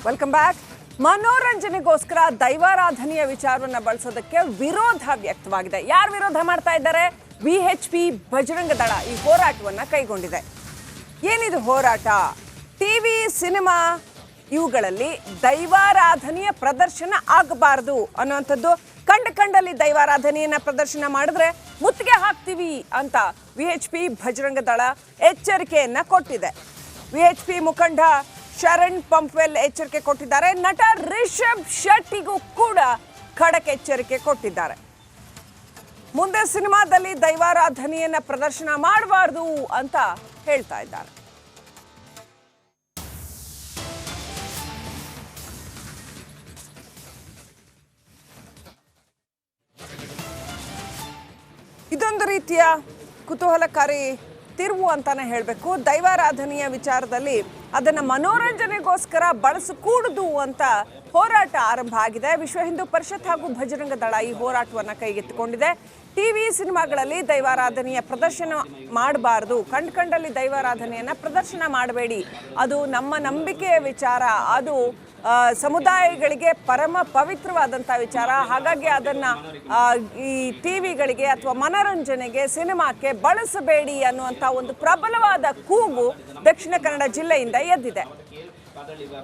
Welcome back. ಮನೋರಂಜನೆಗೋಸ್ಕರ ದೈವಾರಾಧನೆಯ ವಿಚಾರವನ್ನು ಬಳಸೋದಕ್ಕೆ ವಿರೋಧ ವ್ಯಕ್ತವಾಗಿದೆ. ಯಾರು ವಿರೋಧ ಮಾಡ್ತಾ ಇದ್ದಾರೆ? ವಿಎಚ್ಪಿ ಬಜರಂಗ ದಳ ಈ ಹೋರಾಟವನ್ನು ಕೈಗೊಂಡಿದೆ. ಏನಿದು ಹೋರಾಟ? ಟಿವಿ, ಸಿನಿಮಾ ಇವುಗಳಲ್ಲಿ ದೈವಾರಾಧನೆಯ ಪ್ರದರ್ಶನ ಆಗಬಾರದು ಅನ್ನುವಂಥದ್ದು. ಕಂಡಲ್ಲಿ ದೈವಾರಾಧನೆಯನ್ನ ಪ್ರದರ್ಶನ ಮಾಡಿದ್ರೆ ಮುತ್ತಿಗೆ ಹಾಕ್ತೀವಿ ಅಂತ ವಿಎಚ್ಪಿ ಬಜರಂಗ ದಳ ಎಚ್ಚರಿಕೆಯನ್ನ ಕೊಟ್ಟಿದೆ. ವಿಎಚ್ಪಿ ಮುಖಂಡ ಶರಣ್ ಪಂಪ್ವೆಲ್ ಎಚ್ಚರಿಕೆ ಕೊಟ್ಟಿದ್ದಾರೆ. ನಟ ರಿಷಬ್ ಶೆಟ್ಟಿಗೂ ಕೂಡ ಖಡಕ್ ಎಚ್ಚರಿಕೆ ಕೊಟ್ಟಿದ್ದಾರೆ. ಮುಂದೆ ಸಿನಿಮಾದಲ್ಲಿ ದೈವಾರಾಧನೆಯನ್ನ ಪ್ರದರ್ಶನ ಮಾಡಬಾರ್ದು ಅಂತ ಹೇಳ್ತಾ ಇದ್ದಾರೆ. ಇದೊಂದು ರೀತಿಯ ಕುತೂಹಲಕಾರಿ ತಿರುವು ಅಂತಾನೆ ಹೇಳಬೇಕು. ದೈವಾರಾಧನೆಯ ವಿಚಾರದಲ್ಲಿ ಅದನ್ನು ಮನೋರಂಜನೆಗೋಸ್ಕರ ಬಳಸಕೂಡದು ಅಂತ ಹೋರಾಟ ಆರಂಭ ಆಗಿದೆ. ವಿಶ್ವ ಹಿಂದೂ ಪರಿಷತ್ ಹಾಗೂ ಬಜರಂಗ ದಳ ಈ ಹೋರಾಟವನ್ನು ಕೈಗೆತ್ತಿಕೊಂಡಿದೆ. ಟಿವಿ, ಸಿನಿಮಾಗಳಲ್ಲಿ ದೈವಾರಾಧನೆಯ ಪ್ರದರ್ಶನ ಮಾಡಬಾರ್ದು, ಕಂಡಲ್ಲಿ ದೈವಾರಾಧನೆಯನ್ನ ಪ್ರದರ್ಶನ ಮಾಡಬೇಡಿ, ಅದು ನಮ್ಮ ನಂಬಿಕೆಯ ವಿಚಾರ, ಅದು ಸಮುದಾಯಗಳಿಗೆ ಪರಮ ಪವಿತ್ರವಾದಂಥ ವಿಚಾರ. ಹಾಗಾಗಿ ಅದನ್ನು ಈ ಟಿವಿಗಳಿಗೆ ಅಥವಾ ಮನೋರಂಜನೆಗೆ, ಸಿನಿಮಾಕ್ಕೆ ಬಳಸಬೇಡಿ ಅನ್ನುವಂಥ ಒಂದು ಪ್ರಬಲವಾದ ಕೂಗು ದಕ್ಷಿಣ ಕನ್ನಡ ಜಿಲ್ಲೆಯಿಂದ ಎದ್ದಿದೆ.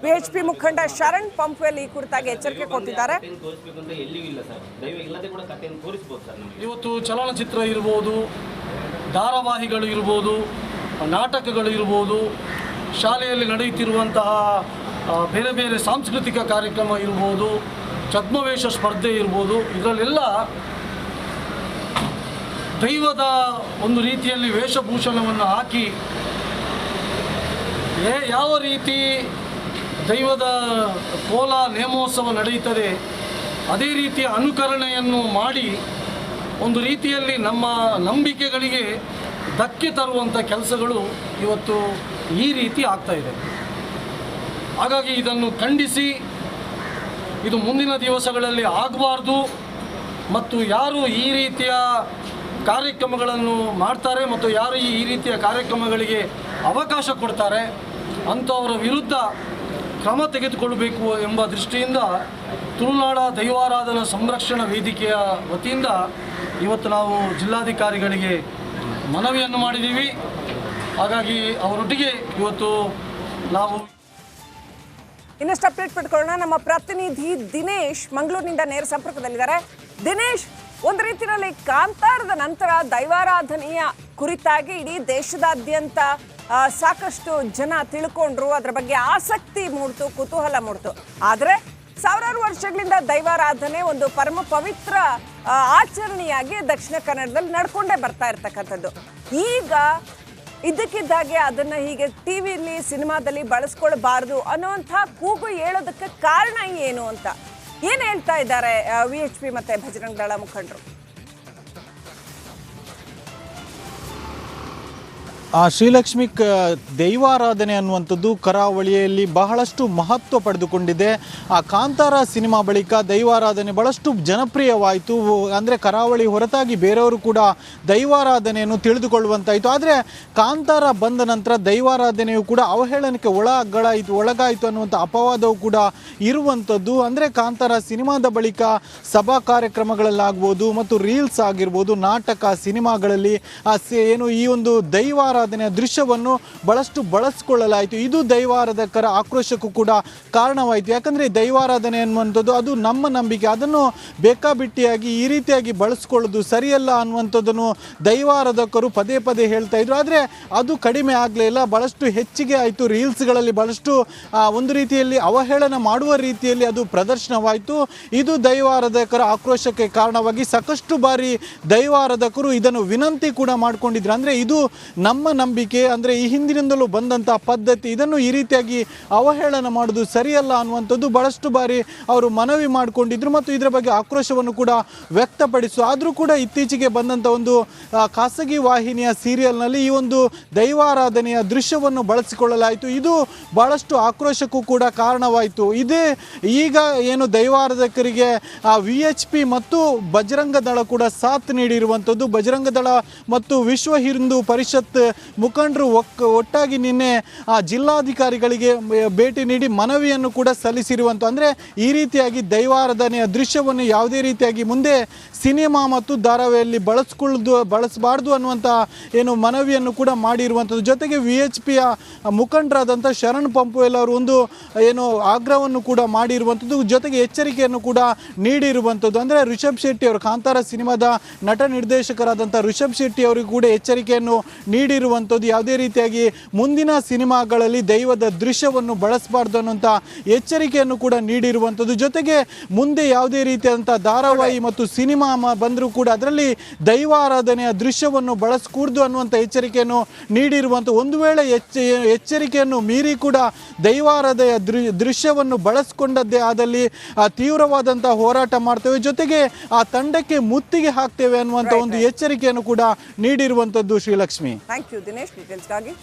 ವಿಎಚ್ಪಿ ಮುಖಂಡ ಶರಣ್ ಪಂಪ್ವೆಲ್ ಈ ಕುರಿತಾಗಿ ಎಚ್ಚರಿಕೆ ಕೊಟ್ಟಿದ್ದಾರೆ. ಇವತ್ತು ಚಲನಚಿತ್ರ ಇರ್ಬೋದು, ಧಾರಾವಾಹಿಗಳು ಇರ್ಬೋದು, ನಾಟಕಗಳು ಇರ್ಬೋದು, ಶಾಲೆಯಲ್ಲಿ ನಡೆಯುತ್ತಿರುವಂತಹ ಬೇರೆ ಬೇರೆ ಸಾಂಸ್ಕೃತಿಕ ಕಾರ್ಯಕ್ರಮ ಇರ್ಬೋದು, ಛದ್ಮವೇಷ ಸ್ಪರ್ಧೆ ಇರ್ಬೋದು, ಇದರಲ್ಲೆಲ್ಲ ದೈವದ ಒಂದು ರೀತಿಯಲ್ಲಿ ವೇಷಭೂಷಣವನ್ನು ಹಾಕಿ ಯಾವ ರೀತಿ ದೈವದ ಕೋಲ ನೇಮೋತ್ಸವ ನಡೆಯುತ್ತದೆ ಅದೇ ರೀತಿಯ ಅನುಕರಣೆಯನ್ನು ಮಾಡಿ ಒಂದು ರೀತಿಯಲ್ಲಿ ನಮ್ಮ ನಂಬಿಕೆಗಳಿಗೆ ಧಕ್ಕೆ ತರುವಂಥ ಕೆಲಸಗಳು ಇವತ್ತು ಈ ರೀತಿ ಆಗ್ತಾಯಿದೆ. ಹಾಗಾಗಿ ಇದನ್ನು ಖಂಡಿಸಿ ಇದು ಮುಂದಿನ ದಿವಸಗಳಲ್ಲಿ ಆಗಬಾರ್ದು ಮತ್ತು ಯಾರು ಈ ರೀತಿಯ ಕಾರ್ಯಕ್ರಮಗಳನ್ನು ಮಾಡ್ತಾರೆ ಮತ್ತು ಯಾರು ಈ ರೀತಿಯ ಕಾರ್ಯಕ್ರಮಗಳಿಗೆ ಅವಕಾಶ ಕೊಡ್ತಾರೆ ಅಂಥವರ ವಿರುದ್ಧ ಕ್ರಮ ತೆಗೆದುಕೊಳ್ಳಬೇಕು ಎಂಬ ದೃಷ್ಟಿಯಿಂದ ತುಳುನಾಡ ದೈವಾರಾಧನಾ ಸಂರಕ್ಷಣಾ ವೇದಿಕೆಯ ವತಿಯಿಂದ ಇವತ್ತು ನಾವು ಜಿಲ್ಲಾಧಿಕಾರಿಗಳಿಗೆ ಮನವಿಯನ್ನು ಮಾಡಿದ್ದೀವಿ. ಹಾಗಾಗಿ ಅವರೊಟ್ಟಿಗೆ ಇವತ್ತು ನಾವು ಇನ್ನಷ್ಟು ಅಪ್ಡೇಟ್ ಪಡ್ಕೊಳ್ಳೋಣ. ನಮ್ಮ ಪ್ರತಿನಿಧಿ ದಿನೇಶ್ ಮಂಗಳೂರಿನಿಂದ ನೇರ ಸಂಪರ್ಕದಲ್ಲಿದ್ದಾರೆ. ದಿನೇಶ್, ಒಂದು ರೀತಿಯಲ್ಲಿ ಕಾಂತಾರದ ನಂತರ ದೈವಾರಾಧನೆಯ ಕುರಿತಾಗಿ ಇಡೀ ದೇಶದಾದ್ಯಂತ ಸಾಕಷ್ಟು ಜನ ತಿಳ್ಕೊಂಡ್ರು, ಅದರ ಬಗ್ಗೆ ಆಸಕ್ತಿ ಮೂಡ್ತು, ಕುತೂಹಲ ಮೂಡ್ತು. ಆದರೆ ಸಾವಿರಾರು ವರ್ಷಗಳಿಂದ ದೈವಾರಾಧನೆ ಒಂದು ಪರಮ ಪವಿತ್ರ ಆಚರಣೆಯಾಗಿ ದಕ್ಷಿಣ ಕನ್ನಡದಲ್ಲಿ ನಡ್ಕೊಂಡೇ ಬರ್ತಾ ಇರ್ತಕ್ಕಂಥದ್ದು. ಈಗ ಇದಕ್ಕಿದ್ದಾಗೆ ಅದನ್ನು ಹೀಗೆ ಟಿವಿಲಿ, ಸಿನಿಮಾದಲ್ಲಿ ಬಳಸ್ಕೊಳ್ಬಾರ್ದು ಅನ್ನೋಂಥ ಕೂಗು ಹೇಳೋದಕ್ಕೆ ಕಾರಣ ಏನು ಅಂತ ಏನು ಹೇಳ್ತಾ ಇದ್ದಾರೆ ವಿಎಚ್ಪಿ ಮತ್ತೆ ಬಜರಂಗ ದಳ ಮುಖಂಡರು? ಶ್ರೀಲಕ್ಷ್ಮಿ, ದೈವಾರಾಧನೆ ಅನ್ನುವಂಥದ್ದು ಕರಾವಳಿಯಲ್ಲಿ ಬಹಳಷ್ಟು ಮಹತ್ವ ಪಡೆದುಕೊಂಡಿದೆ. ಆ ಕಾಂತಾರ ಸಿನಿಮಾ ಬಳಿಕ ದೈವಾರಾಧನೆ ಬಹಳಷ್ಟು ಜನಪ್ರಿಯವಾಯಿತು. ಅಂದರೆ ಕರಾವಳಿ ಹೊರತಾಗಿ ಬೇರೆಯವರು ಕೂಡ ದೈವಾರಾಧನೆಯನ್ನು ತಿಳಿದುಕೊಳ್ಳುವಂತಾಯಿತು. ಆದರೆ ಕಾಂತಾರ ಬಂದ ನಂತರ ದೈವಾರಾಧನೆಯು ಕೂಡ ಅವಹೇಳನಕ್ಕೆ ಒಳಗಾಯಿತು ಅನ್ನುವಂಥ ಅಪವಾದವು ಕೂಡ ಇರುವಂಥದ್ದು. ಅಂದರೆ ಕಾಂತಾರ ಸಿನಿಮಾದ ಬಳಿಕ ಸಭಾ ಕಾರ್ಯಕ್ರಮಗಳಲ್ಲಾಗ್ಬೋದು ಮತ್ತು ರೀಲ್ಸ್ ಆಗಿರ್ಬೋದು, ನಾಟಕ, ಸಿನಿಮಾಗಳಲ್ಲಿ ಏನು ಈ ಒಂದು ದೈವಾರಾಧನೆಯ ದೃಶ್ಯವನ್ನು ಬಹಳಷ್ಟು ಬಳಸಿಕೊಳ್ಳಲಾಯಿತು. ಇದು ದೈವಾರಾಧಕರ ಆಕ್ರೋಶಕ್ಕೂ ಕೂಡ ಕಾರಣವಾಯಿತು. ಯಾಕಂದರೆ ದೈವಾರಾಧನೆ ಅನ್ನುವಂಥದ್ದು ಅದು ನಮ್ಮ ನಂಬಿಕೆ, ಅದನ್ನು ಬೇಕಾಬಿಟ್ಟಿಯಾಗಿ ಈ ರೀತಿಯಾಗಿ ಬಳಸ್ಕೊಳ್ಳೋದು ಸರಿಯಲ್ಲ ಅನ್ನುವಂಥದ್ದನ್ನು ದೈವಾರಾಧಕರು ಪದೇ ಪದೇ ಹೇಳ್ತಾ ಇದ್ರು. ಆದರೆ ಅದು ಕಡಿಮೆ ಆಗಲೇ ಇಲ್ಲ, ಬಹಳಷ್ಟು ಹೆಚ್ಚಿಗೆ ಆಯಿತು. ರೀಲ್ಸ್ಗಳಲ್ಲಿ ಬಹಳಷ್ಟು ಒಂದು ರೀತಿಯಲ್ಲಿ ಅವಹೇಳನ ಮಾಡುವ ರೀತಿಯಲ್ಲಿ ಅದು ಪ್ರದರ್ಶನವಾಯಿತು. ಇದು ದೈವಾರಾಧಕರ ಆಕ್ರೋಶಕ್ಕೆ ಕಾರಣವಾಗಿ ಸಾಕಷ್ಟು ಬಾರಿ ದೈವಾರಾಧಕರು ಇದನ್ನು ವಿನಂತಿ ಕೂಡ ಮಾಡಿಕೊಂಡಿದ್ರು. ಅಂದರೆ ಇದು ನಮ್ಮ ನಂಬಿಕೆ, ಅಂದರೆ ಈ ಹಿಂದಿನಿಂದಲೂ ಬಂದಂಥ ಪದ್ಧತಿ, ಇದನ್ನು ಈ ರೀತಿಯಾಗಿ ಅವಹೇಳನ ಮಾಡೋದು ಸರಿಯಲ್ಲ ಅನ್ನುವಂಥದ್ದು ಬಹಳಷ್ಟು ಬಾರಿ ಅವರು ಮನವಿ ಮಾಡಿಕೊಂಡಿದ್ರು ಮತ್ತು ಇದರ ಬಗ್ಗೆ ಆಕ್ರೋಶವನ್ನು ಕೂಡ ವ್ಯಕ್ತಪಡಿಸು. ಆದರೂ ಕೂಡ ಇತ್ತೀಚೆಗೆ ಬಂದಂಥ ಒಂದು ಖಾಸಗಿ ವಾಹಿನಿಯ ಸೀರಿಯಲ್ನಲ್ಲಿ ಈ ಒಂದು ದೈವಾರಾಧನೆಯ ದೃಶ್ಯವನ್ನು ಬಳಸಿಕೊಳ್ಳಲಾಯಿತು. ಇದು ಬಹಳಷ್ಟು ಆಕ್ರೋಶಕ್ಕೂ ಕೂಡ ಕಾರಣವಾಯಿತು. ಇದೇ ಈಗ ಏನು ದೈವಾರಾಧಕರಿಗೆ ವಿಎಚ್ಪಿ ಮತ್ತು ಬಜರಂಗ ದಳ ಕೂಡ ಸಾಥ್ ನೀಡಿರುವಂಥದ್ದು. ಬಜರಂಗ ದಳ ಮತ್ತು ವಿಶ್ವ ಹಿಂದೂ ಪರಿಷತ್ ಮುಖಂಡರು ಒಟ್ಟಾಗಿ ನಿನ್ನೆ ಜಿಲ್ಲಾಧಿಕಾರಿಗಳಿಗೆ ಭೇಟಿ ನೀಡಿ ಮನವಿಯನ್ನು ಕೂಡ ಸಲ್ಲಿಸಿರುವಂಥ, ಅಂದರೆ ಈ ರೀತಿಯಾಗಿ ದೈವಾರಾಧನೆಯ ದೃಶ್ಯವನ್ನು ಯಾವುದೇ ರೀತಿಯಾಗಿ ಮುಂದೆ ಸಿನಿಮಾ ಮತ್ತು ಧಾರಾವಾಹಿಯಲ್ಲಿ ಬಳಸಬಾರ್ದು ಅನ್ನುವಂಥ ಏನು ಮನವಿಯನ್ನು ಕೂಡ ಮಾಡಿರುವಂಥದ್ದು. ಜೊತೆಗೆ VHPಯ ಮುಖಂಡರಾದಂಥ ಶರಣ್ ಪಂಪುವೆಲ್ ಅವರು ಒಂದು ಏನು ಆಗ್ರಹವನ್ನು ಕೂಡ ಮಾಡಿರುವಂಥದ್ದು, ಜೊತೆಗೆ ಎಚ್ಚರಿಕೆಯನ್ನು ಕೂಡ ನೀಡಿರುವಂಥದ್ದು. ಅಂದರೆ ರಿಷಬ್ ಶೆಟ್ಟಿ ಅವರು, ಕಾಂತಾರ ಸಿನಿಮಾದ ನಟ ನಿರ್ದೇಶಕರಾದಂಥ ರಿಷಬ್ ಶೆಟ್ಟಿ ಅವರಿಗೂ ಕೂಡ ಎಚ್ಚರಿಕೆಯನ್ನು ನೀಡಿರುವಂಥದ್ದು. ಯಾವುದೇ ರೀತಿಯಾಗಿ ಮುಂದಿನ ಸಿನಿಮಾಗಳಲ್ಲಿ ದೈವದ ದೃಶ್ಯವನ್ನು ಬಳಸಬಾರ್ದು ಅನ್ನುವಂಥ ಎಚ್ಚರಿಕೆಯನ್ನು ಕೂಡ ನೀಡಿರುವಂಥದ್ದು. ಜೊತೆಗೆ ಮುಂದೆ ಯಾವುದೇ ರೀತಿಯಾದಂಥ ಧಾರಾವಾಹಿ ಮತ್ತು ಸಿನಿಮಾ ಬಂದರೂ ಕೂಡ ಅದರಲ್ಲಿ ದೈವಾರಾಧನೆಯ ದೃಶ್ಯವನ್ನು ಬಳಸಕೂಡ್ದು ಅನ್ನುವಂಥ ಎಚ್ಚರಿಕೆಯನ್ನು ನೀಡಿರುವಂಥ, ಒಂದು ವೇಳೆ ಎಚ್ಚರಿಕೆಯನ್ನು ಮೀರಿ ಕೂಡ ದೈವಾರಾಧನೆಯ ದೃಶ್ಯವನ್ನು ಬಳಸಿಕೊಂಡದ್ದೇ ಆದಲ್ಲಿ ತೀವ್ರವಾದಂಥ ಹೋರಾಟ ಮಾಡ್ತೇವೆ, ಜೊತೆಗೆ ಆ ತಂಡಕ್ಕೆ ಮುತ್ತಿಗೆ ಹಾಕ್ತೇವೆ ಅನ್ನುವಂಥ ಒಂದು ಎಚ್ಚರಿಕೆಯನ್ನು ಕೂಡ ನೀಡಿರುವಂಥದ್ದು. Srilakshmi, thank you Dinesh ಡೀಟೇಲ್ಸ್ಗಾಗಿ.